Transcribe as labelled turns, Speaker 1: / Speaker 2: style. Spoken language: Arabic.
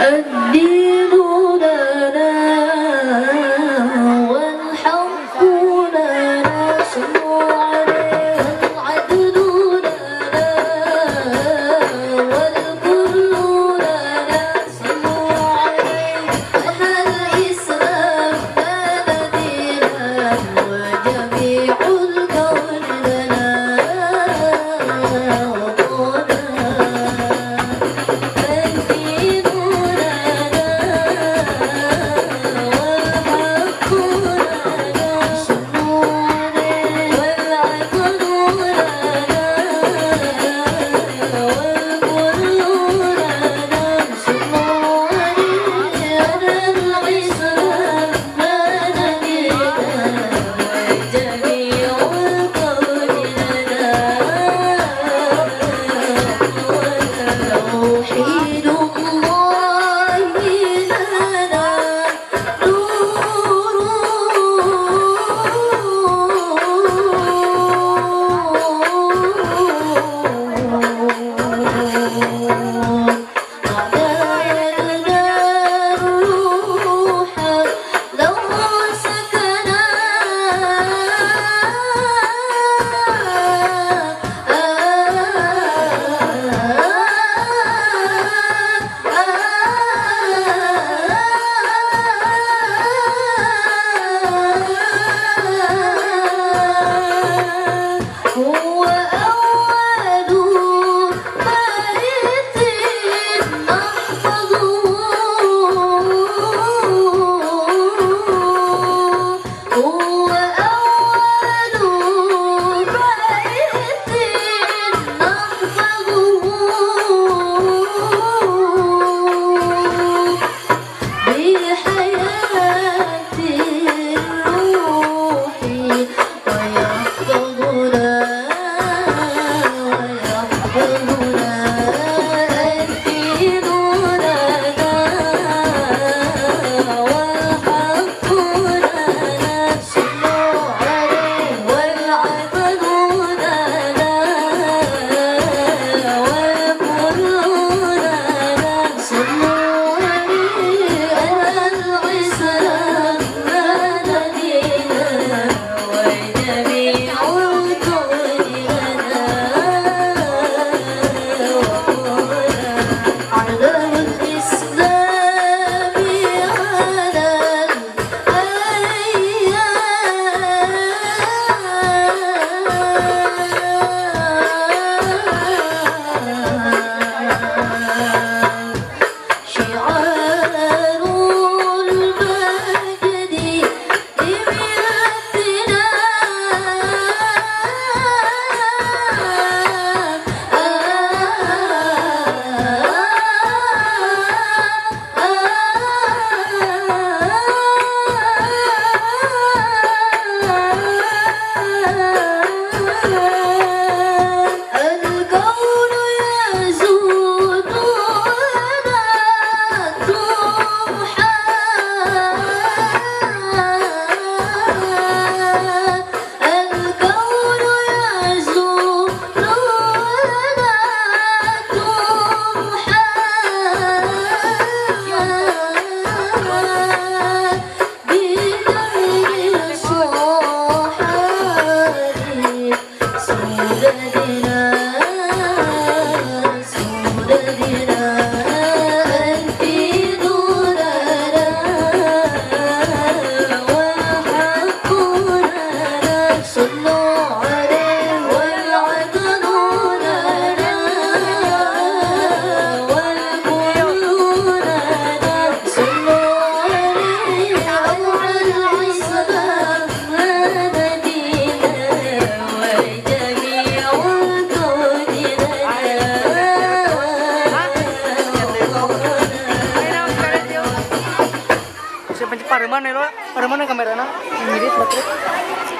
Speaker 1: الدين لنا والحق لنا صلوا عليه العدل لنا والكل لنا صلوا عليه أهل الإسلام لنا دينا وجميع الكون لنا توحيد الله لنا نور عدايا الروح لو سكنا هو أول بيت نحفظه هو أول بيت نحفظه بحياة الروح ويحفظنا الدين لنا والحق لنا صلوا عليه والعدل لنا والكل لنا صلوا عليه أهل الإسلام لنا دينا وجميع الكون لنا على الإسلام على الأيام شعار المجد لملتنا الكون يزول ولا تمحى الكون يزول ولا تمحى بدمع صاحب سودتنا سودتنا الدين لنا والحق لنا صلوا عليه والعدل لنا والكل لنا صلوا عليه أهل الإسلام لنا دينا وجميع الكون
Speaker 2: Siapa cepat mana lo? Mana kamera na? Mirip baterai.